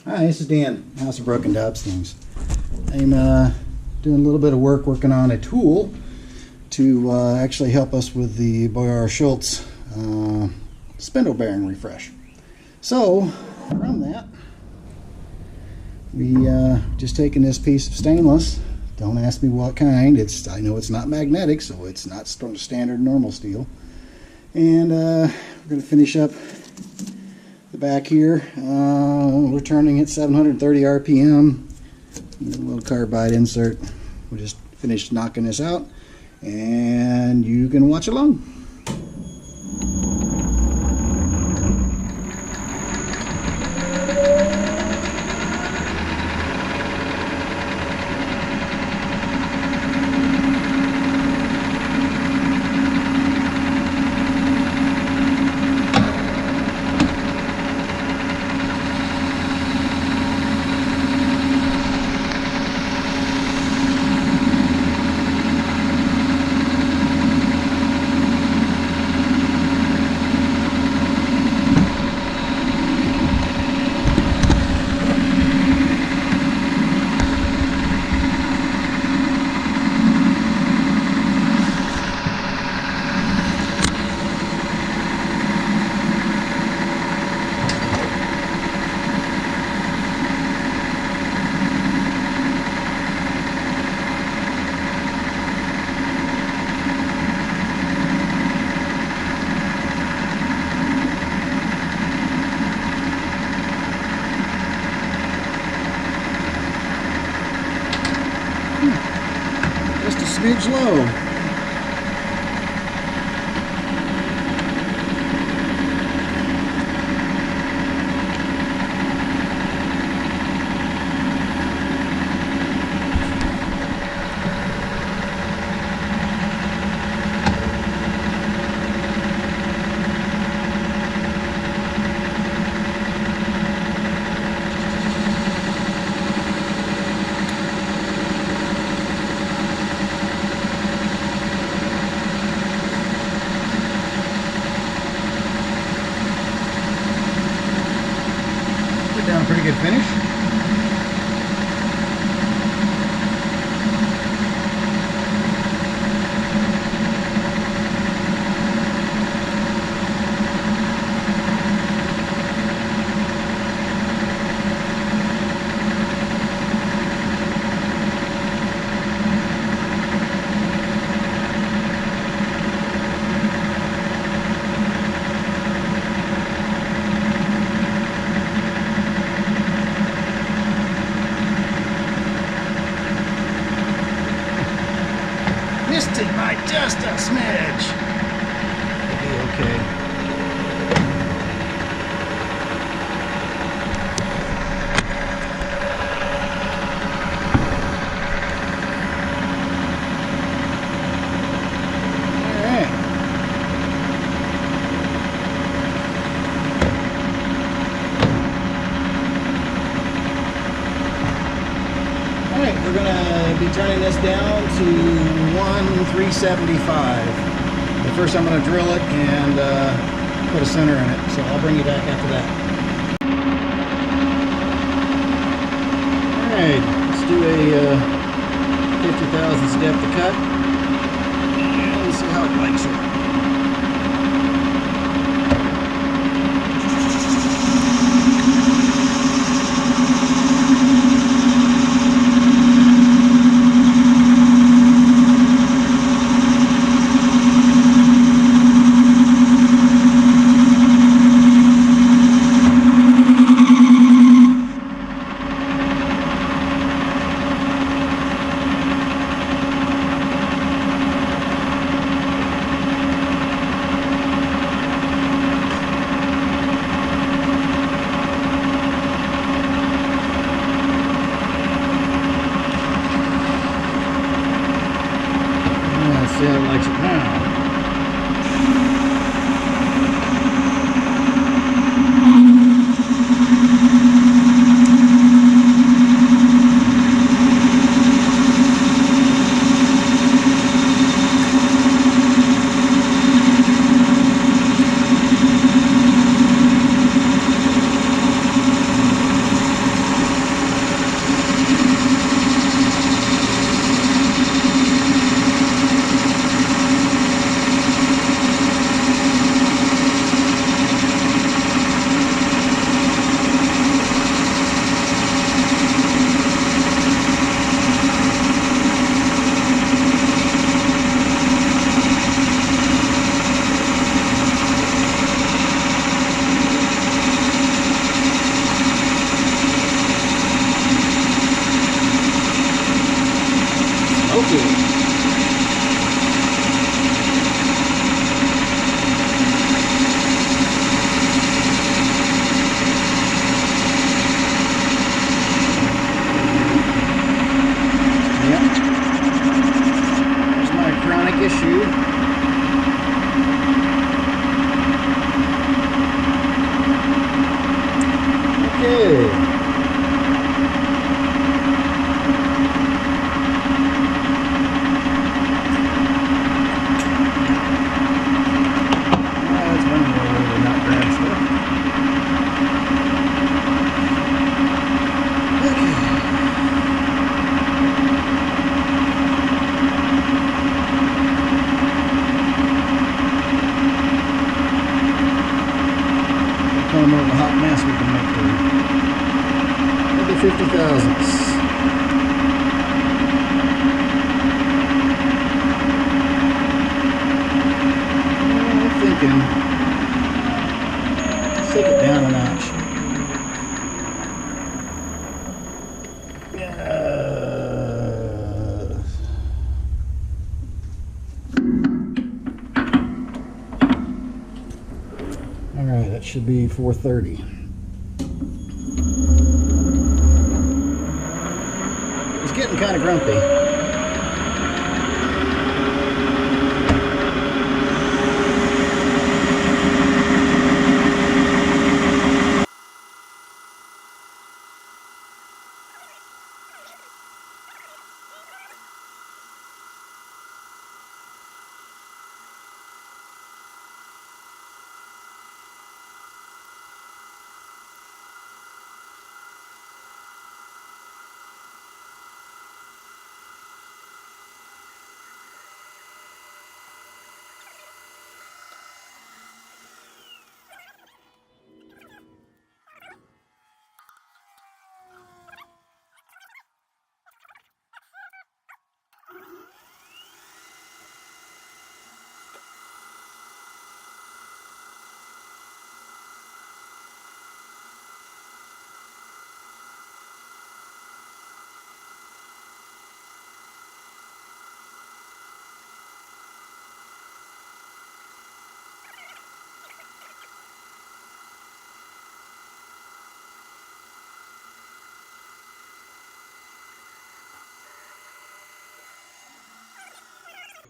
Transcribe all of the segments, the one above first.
Hi, this is Dan, House of Broken Dobbs Things. I'm doing a little bit of working on a tool to actually help us with the Boyar Schultz spindle bearing refresh. So, from that, we just taken this piece of stainless. Don't ask me what kind. I know it's not magnetic, so it's not standard normal steel. And we're going to finish up the back here. We're turning at 730 RPM. A little carbide insert. We'll just finish knocking this out, and you can watch along. Just a smidge low. Down a pretty good finish. Missed it by just a smidge. It'll be okay. We're going to be turning this down to 1,375. But first I'm going to drill it and put a center in it. So I'll bring you back after that. Alright, let's do a 50 thousandths depth of cut. And see how it likes it. no more of a hot mess we can make here. Maybe 50 thousandths. I'm thinking, let's take it down a notch. Alright, that should be 430. It's getting kind of grumpy.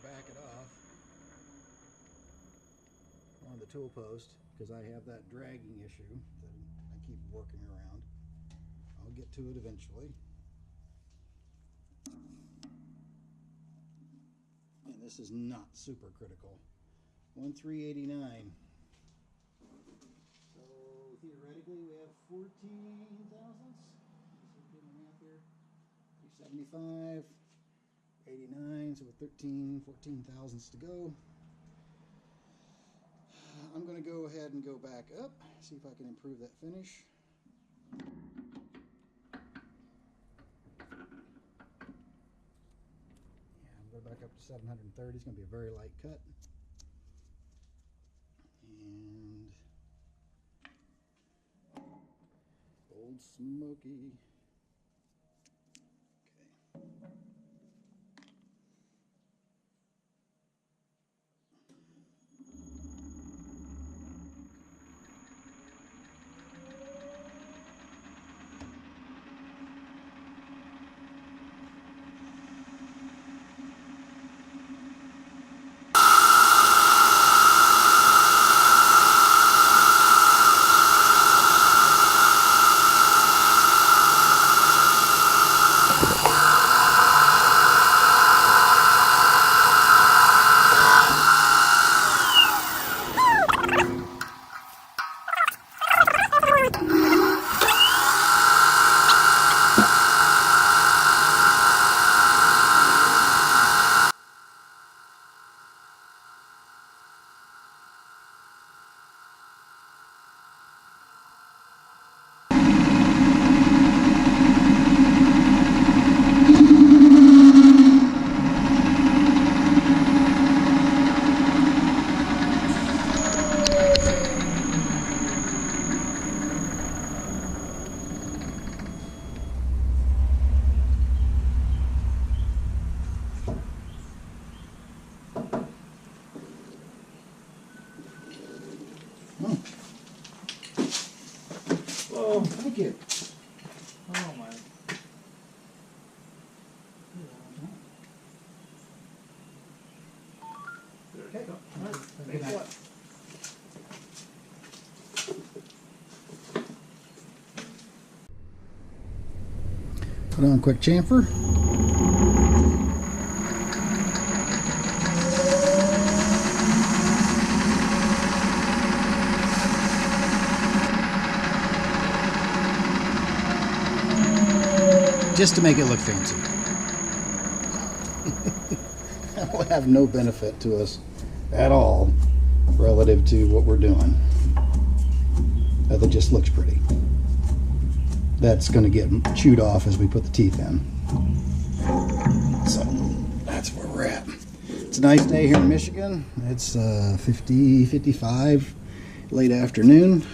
Back it off on the tool post because I have that dragging issue that I keep working around. I'll get to it eventually. And this is not super critical. 1389. So theoretically we have 14 thousandths. 375. 89, so with 14 thousandths to go. I'm going to go ahead and go back up, see if I can improve that finish. Yeah, I'm going back up to 730. It's going to be a very light cut. And Old Smoky. Oh, thank you. Oh my. Okay. All right. Thanks a lot. Put on quick chamfer. Just to make it look fancy. That will have no benefit to us at all relative to what we're doing. That just looks pretty. That's going to get chewed off as we put the teeth in. So that's where we're at. It's a nice day here in Michigan. It's 50, 55, late afternoon.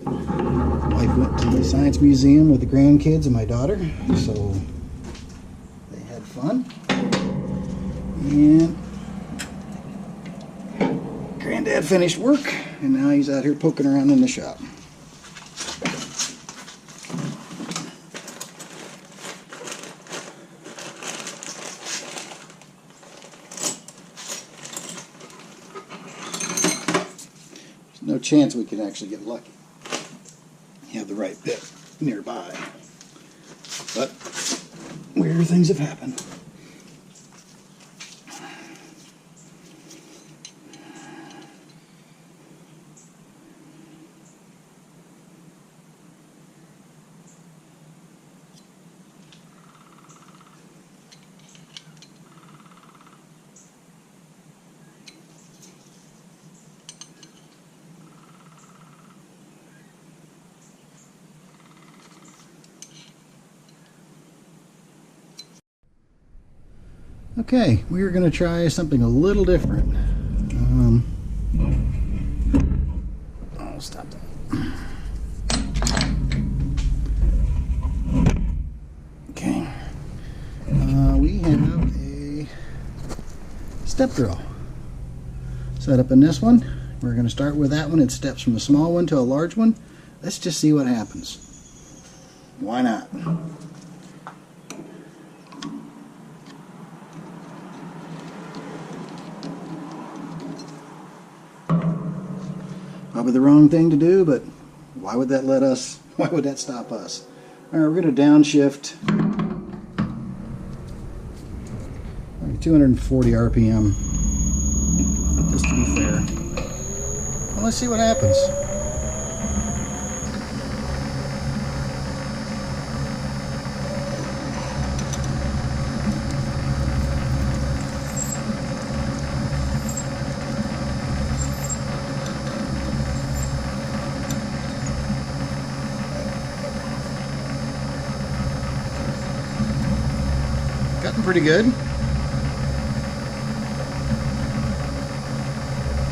Wife went to the science museum with the grandkids and my daughter, so they had fun. And Granddad finished work, and now he's out here poking around in the shop. There's no chance we can actually get lucky. You have the right bit nearby. But weirder things have happened. Okay, we are going to try something a little different. I'll stop that. Okay. We have a step drill set up in this one. We're going to start with that one. It steps from a small one to a large one. Let's just see what happens. Why not? Probably the wrong thing to do, but why would that why would that stop us? Alright, we're going to downshift 240 RPM, just to be fair. Well, let's see what happens. Cutting pretty good.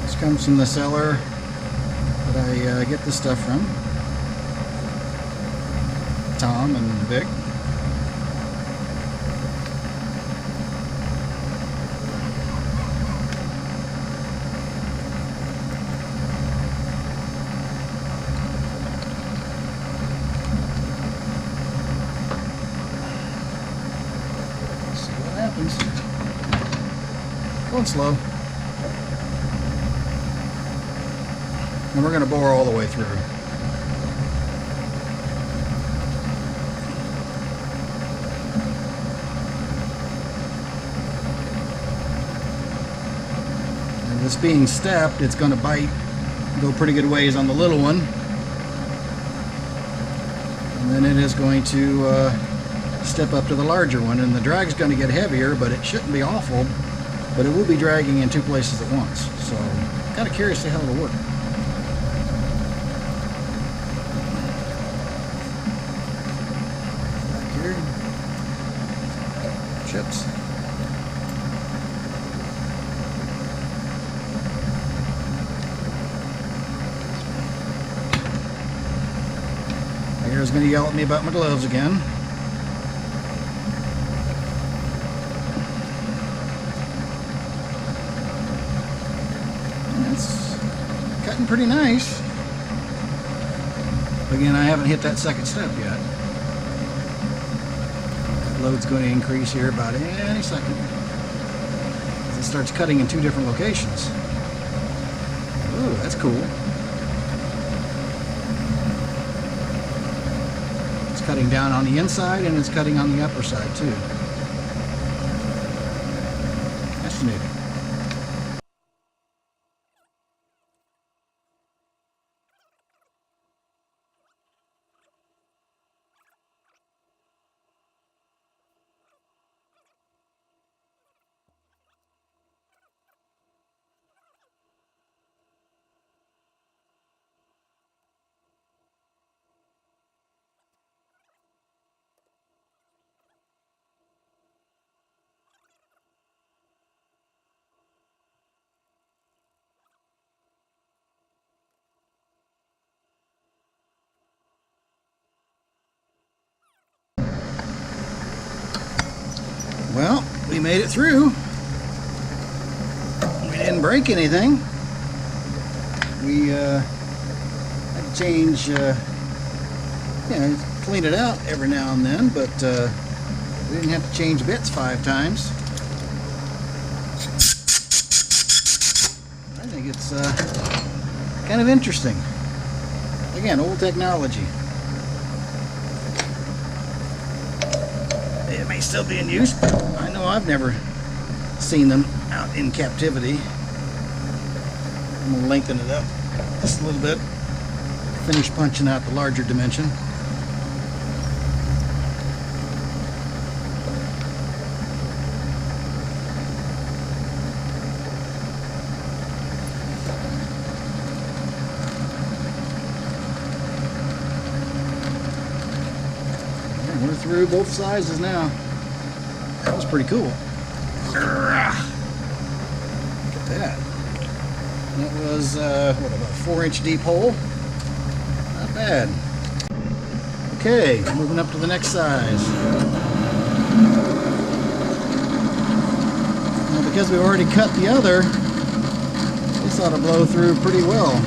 This comes from the cellar that I get this stuff from. Tom and Vic. Going slow. And we're going to bore all the way through. And this being stepped, it's going to bite, go pretty good ways on the little one. And then it is going to step up to the larger one, and the drag's going to get heavier, but it shouldn't be awful. But it will be dragging in two places at once, so kind of curious to how it'll work. Back here, chips. Here's going to yell at me about my gloves again. Cutting pretty nice. Again, I haven't hit that second step yet. That load's going to increase here about any second. It starts cutting in two different locations. Ooh, that's cool. It's cutting down on the inside and it's cutting on the upper side too. Fascinating. Well, we made it through. We didn't break anything. We had to change, clean it out every now and then, but we didn't have to change bits 5 times. I think it's kind of interesting. Again, old technology. It may still be in use, but I know I've never seen them out in captivity. I'm going to lengthen it up just a little bit. Finish punching out the larger dimension. We're through both sizes now. That was pretty cool. Look at that. That was, what, about a 4-inch deep hole? Not bad. Okay, moving up to the next size. Now, because we already cut the other, this ought to blow through pretty well.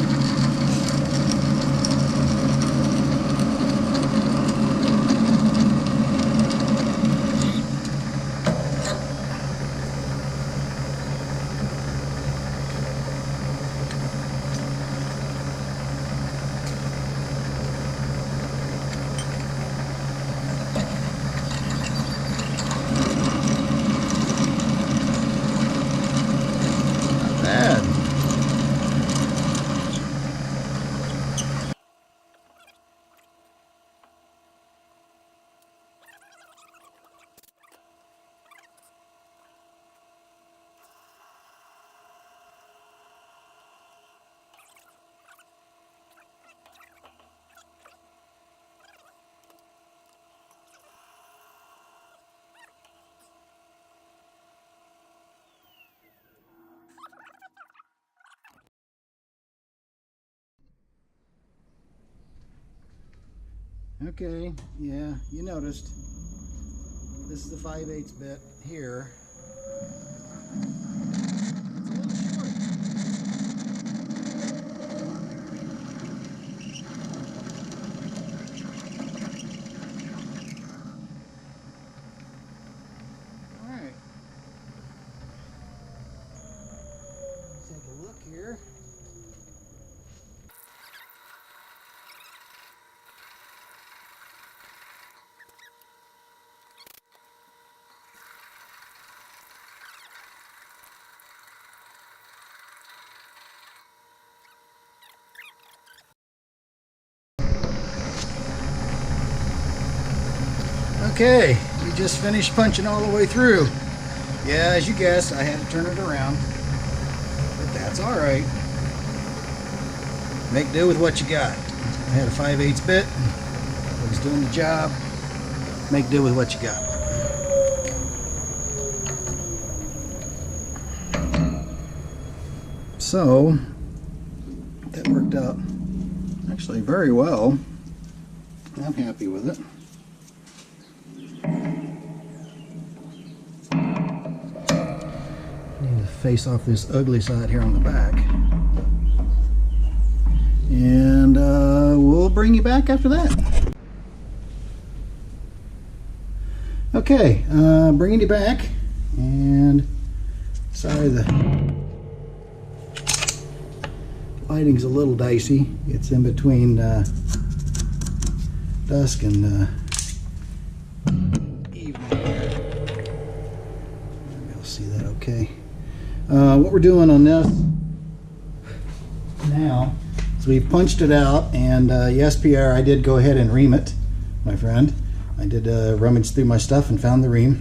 Okay, yeah, you noticed. This is the 5/8 bit here. It's a little short. Alright. Take a look here. Okay, we just finished punching all the way through. Yeah, as you guessed, I had to turn it around, but that's all right. Make do with what you got. I had a 5/8 bit. I was doing the job. Make do with what you got. So that worked out actually very well. I'm happy with it. Face off this ugly side here on the back, and we'll bring you back after that. Okay, bringing you back, and sorry the lighting's a little dicey. It's in between dusk and evening. Maybe I'll see that okay. What we're doing on this now is we punched it out, and yes, Pierre, I did go ahead and ream it, my friend. I did rummage through my stuff and found the ream.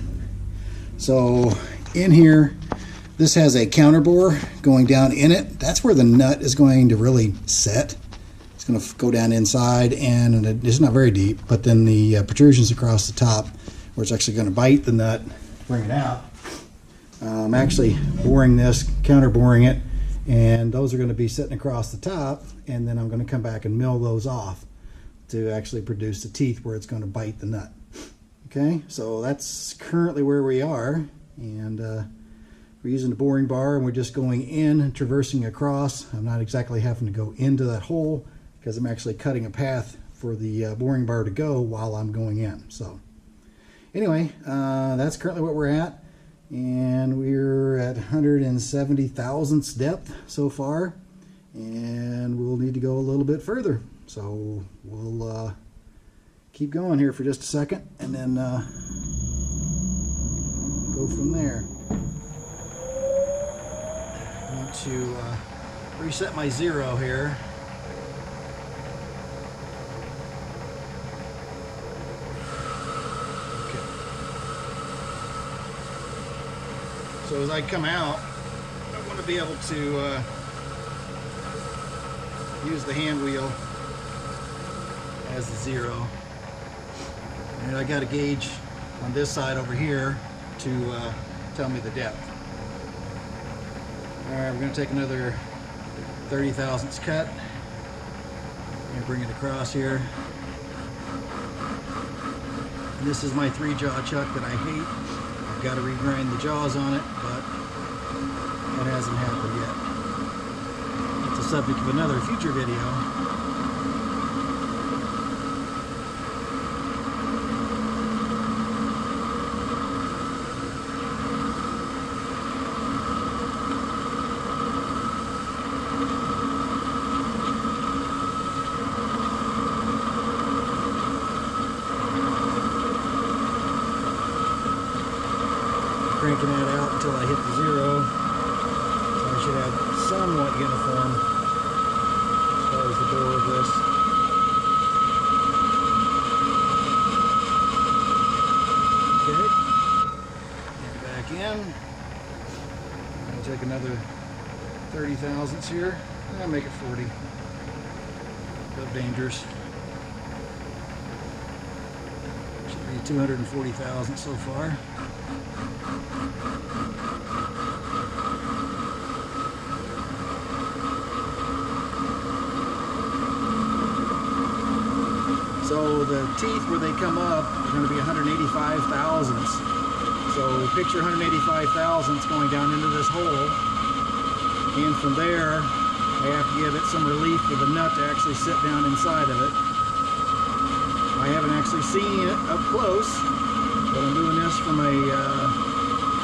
So in here, this has a counter bore going down in it. That's where the nut is going to really set. It's going to go down inside, and it's not very deep, but then the protrusions across the top where it's actually going to bite the nut, bring it out. I'm actually boring this, counter boring it, and those are going to be sitting across the top, and then I'm going to come back and mill those off to actually produce the teeth where it's going to bite the nut. Okay, so that's currently where we are, and we're using the boring bar, and we're just going in and traversing across. I'm not exactly having to go into that hole because I'm actually cutting a path for the boring bar to go while I'm going in. So anyway, that's currently what we're at, and we're at 170 thousandths depth so far, and we'll need to go a little bit further. So we'll keep going here for just a second, and then go from there. I want to reset my zero here. Okay. So as I come out, I want to be able to use the hand wheel as the zero. And I got a gauge on this side over here to tell me the depth. Alright, we're going to take another 30 thousandths cut. I'm going to bring it across here. And this is my 3-jaw chuck that I hate. I've got to regrind the jaws on it, but that hasn't happened yet. It's the subject of another future video. Cranking that out until I hit the zero, so I should have somewhat uniform as far as the bore of this. Okay, get back in. I'm going to take another 30 thousandths here, and I'll make it 40. Bit dangerous. Should be 240 thousandths so far. So the teeth where they come up are going to be 185 thousandths. So picture 185 thousandths going down into this hole, and from there I have to give it some relief for the nut to actually sit down inside of it. I haven't actually seen it up close, but I'm doing this from a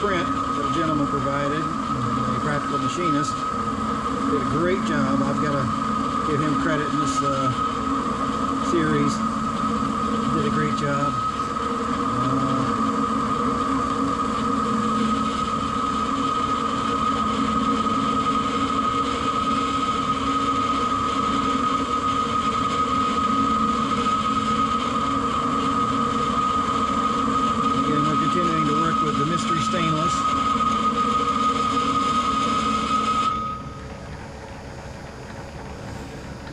print that a gentleman provided, a practical machinist. Did a great job. I've got to give him credit in this series. Did a great job. Again, we're continuing to work with the mystery stainless.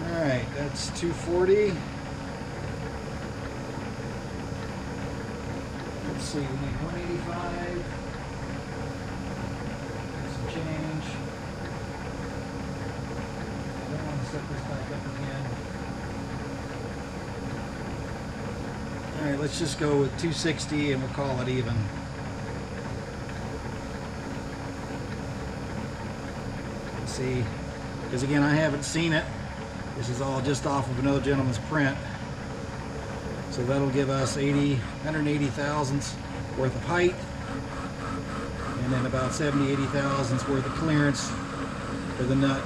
Alright, that's 240. Let's see, we need 185. Some change. I don't want to set this back up again. Alright, let's just go with 260 and we'll call it even. Let's see, because again, I haven't seen it. This is all just off of another gentleman's print. So that'll give us 180 thousandths worth of height, and then about 70-80 thousandths worth of clearance for the nut.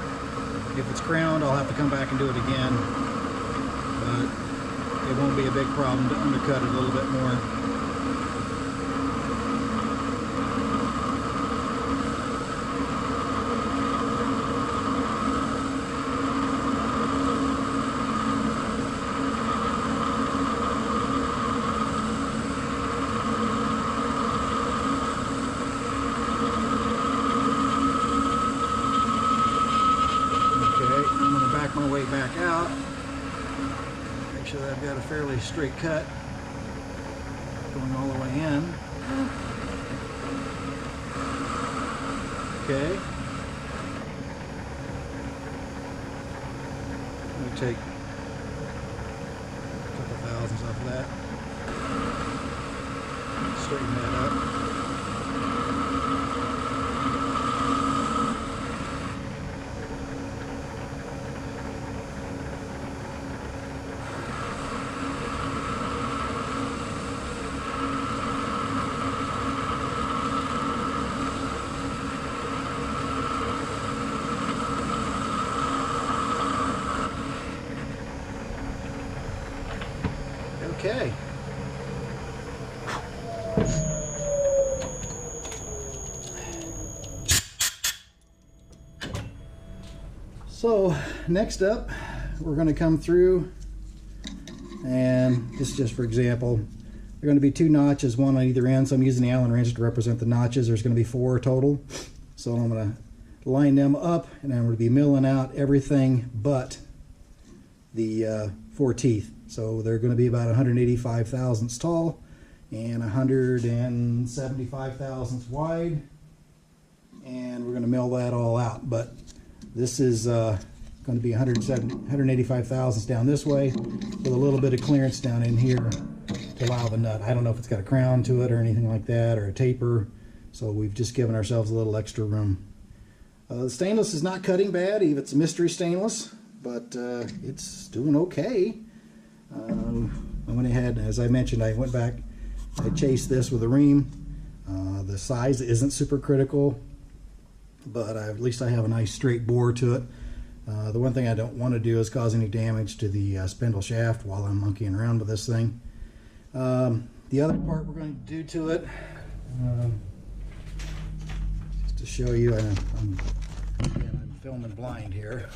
If it's crowned, I'll have to come back and do it again, but it won't be a big problem to undercut it a little bit more. My way back out, make sure that I've got a fairly straight cut going all the way in. Okay, let me take a couple thousandths off of that. Straighten that up. Okay. So next up, we're going to come through, and this is just for example, there are going to be 2 notches, one on either end, so I'm using the Allen wrench to represent the notches. There's going to be 4 total, so I'm going to line them up, and I'm going to be milling out everything but the 4 teeth. So they're going to be about 185 thousandths tall and 175 thousandths wide, and we're going to mill that all out. But this is going to be 185 thousandths down this way with a little bit of clearance down in here to allow the nut. I don't know if it's got a crown to it or anything like that, or a taper, so we've just given ourselves a little extra room. The stainless is not cutting bad, even it's a mystery stainless, but it's doing okay. I went ahead, as I mentioned, I went back, I chased this with a ream. The size isn't super critical, but at least I have a nice straight bore to it. The one thing I don't want to do is cause any damage to the spindle shaft while I'm monkeying around with this thing. The other part we're going to do to it, just to show you, I'm filming blind here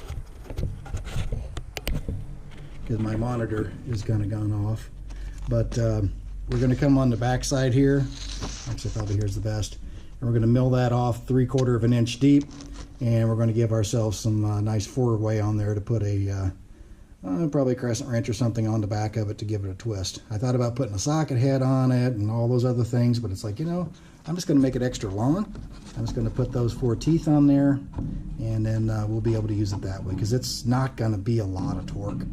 because my monitor is kind of gone off, but we're going to come on the back side here. Actually, probably here's the best, and we're going to mill that off 3/4 of an inch deep, and we're going to give ourselves some nice 4-way on there to put a probably a crescent wrench or something on the back of it to give it a twist. I thought about putting a socket head on it and all those other things, but it's like, you know, I'm just going to make it extra long. I'm just going to put those 4 teeth on there, and then we'll be able to use it that way, because it's not going to be a lot of torque.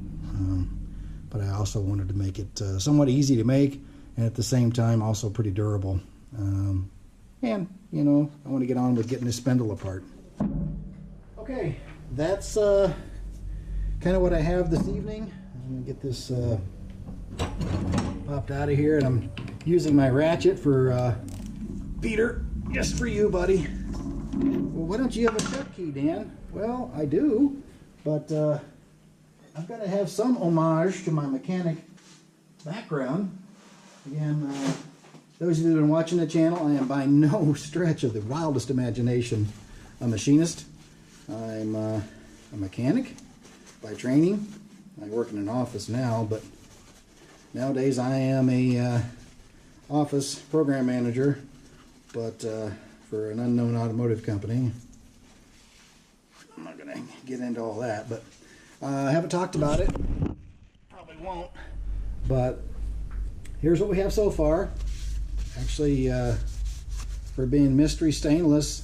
But I also wanted to make it somewhat easy to make, and at the same time also pretty durable. And, you know, I want to get on with getting this spindle apart. Okay, that's kind of what I have this evening. I'm going to get this popped out of here, and I'm using my ratchet for Peter, just for you, buddy. Well, why don't you have a shut key, Dan? Well, I do, but I've got to have some homage to my mechanic background. Again, those of you who have been watching the channel, I am by no stretch of the wildest imagination a machinist. I'm a mechanic by training. I work in an office now, but nowadays I am a office program manager, but for an unknown automotive company. I'm not going to get into all that, but I haven't talked about it. Probably won't. But here's what we have so far. Actually, for being mystery stainless,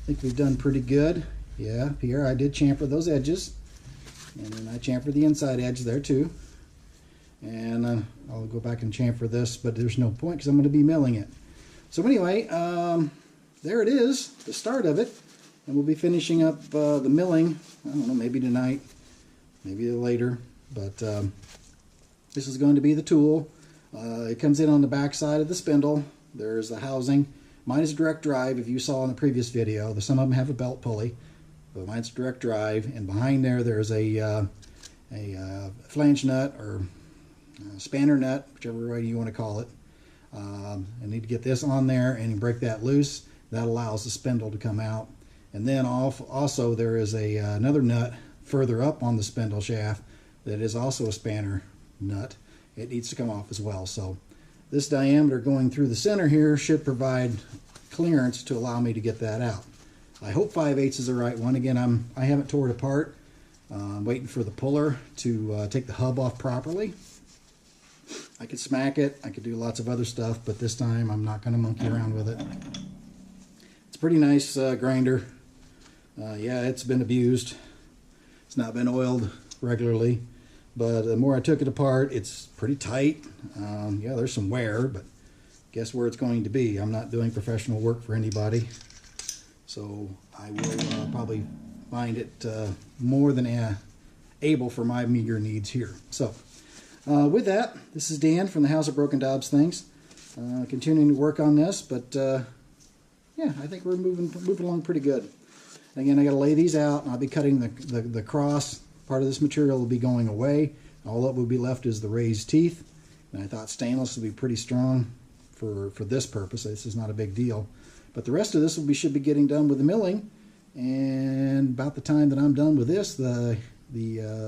I think we've done pretty good. Yeah, here I did chamfer those edges, and then I chamfered the inside edge there too. And I'll go back and chamfer this, but there's no point because I'm going to be milling it. So anyway, there it is, the start of it. And we'll be finishing up the milling, I don't know, maybe tonight, maybe later. But this is going to be the tool. It comes in on the back side of the spindle. There's the housing. Mine is direct drive. If you saw in the previous video, some of them have a belt pulley, but mine's direct drive. And behind there's a flange nut or spanner nut, whichever way you want to call it. I need to get this on there and break that loose. That allows the spindle to come out. And then also there is another nut further up on the spindle shaft that is also a spanner nut. It needs to come off as well. So this diameter going through the center here should provide clearance to allow me to get that out. I hope 5/8 is the right one. Again, I haven't tore it apart. I'm waiting for the puller to take the hub off properly. I could smack it. I could do lots of other stuff, but this time I'm not going to monkey around with it. It's a pretty nice grinder. Yeah, it's been abused. It's not been oiled regularly, but the more I took it apart, it's pretty tight. Yeah, there's some wear, but guess where it's going to be. I'm not doing professional work for anybody, so I will probably find it more than able for my meager needs here. So with that, this is Dan from the House of Broken Dobbs Things, continuing to work on this, but yeah, I think we're moving along pretty good. Again, I got to lay these out, and I'll be cutting the cross. Part of this material will be going away. All that will be left is the raised teeth, and I thought stainless would be pretty strong for this purpose. This is not a big deal, but the rest of this should be getting done with the milling, and about the time that I'm done with this, the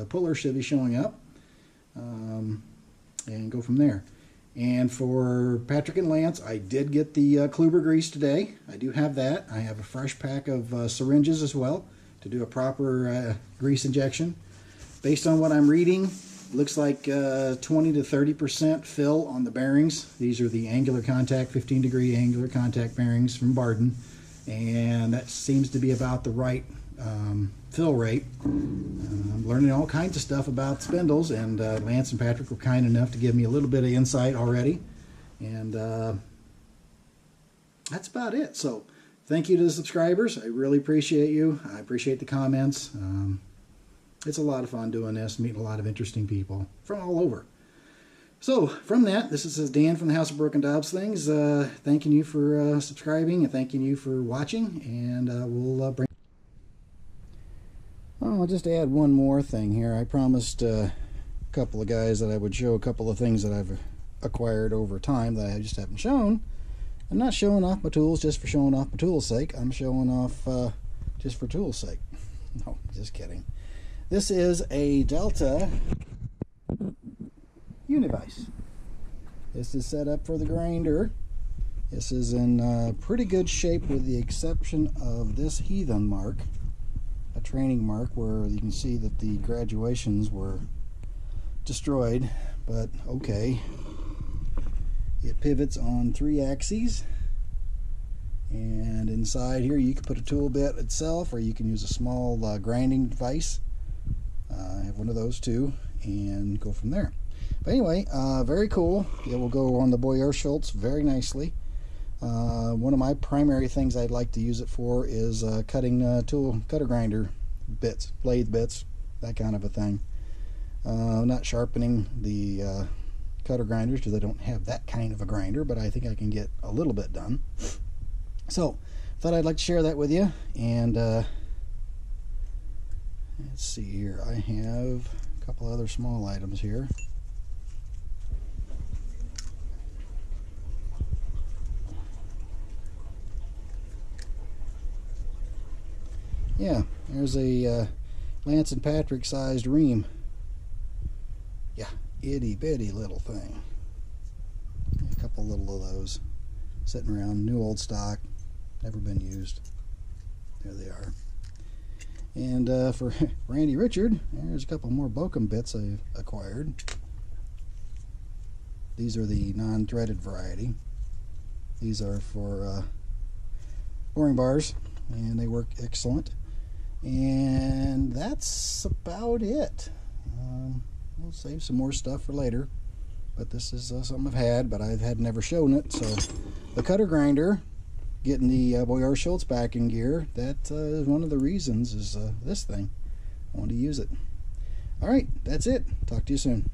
puller should be showing up, and go from there. And for Patrick and Lance, I did get the Kluber grease today. I do have that. I have a fresh pack of syringes as well to do a proper grease injection. Based on what I'm reading, looks like 20 to 30% fill on the bearings. These are the angular contact, 15-degree angular contact bearings from Barden, and that seems to be about the right fill rate. I'm learning all kinds of stuff about spindles, and Lance and Patrick were kind enough to give me a little bit of insight already, and that's about it. So thank you to the subscribers. I really appreciate you. I appreciate the comments. It's a lot of fun doing this, meeting a lot of interesting people from all over. So from that, this is Dan from the House of Broken Dobbs Things, thanking you for subscribing and thanking you for watching, and we'll bring... Oh, I'll just add one more thing here. I promised a couple of guys that I would show a couple of things that I've acquired over time that I just haven't shown. I'm not showing off my tools just for showing off my tool's sake. I'm showing off just for tool's sake. No, just kidding. This is a Delta Univice. This is set up for the grinder. This is in pretty good shape with the exception of this heathen mark. A training mark where you can see that the graduations were destroyed, but okay. It pivots on 3 axes, and inside here you can put a tool bit itself, or you can use a small grinding device. I have one of those too, and go from there. But anyway, very cool. It will go on the Boyar Schultz very nicely. One of my primary things I'd like to use it for is cutting cutter grinder bits, lathe bits, that kind of a thing. Not sharpening the cutter grinders because I don't have that kind of a grinder, but I think I can get a little bit done. So thought I'd like to share that with you. And let's see here, I have a couple other small items here. Yeah, there's a Lance and Patrick sized ream. Yeah, itty bitty little thing. A couple little of those sitting around, new old stock, never been used. There they are. And for Randy Richard, there's a couple more Bokum bits I've acquired. These are the non-threaded variety. These are for boring bars, and they work excellent. And that's about it. We'll save some more stuff for later, but this is something I've had, but I've had never shown it. So the cutter grinder, getting the Boyar Schultz back in gear, that is one of the reasons is this thing. I want to use it. All right, that's it. Talk to you soon.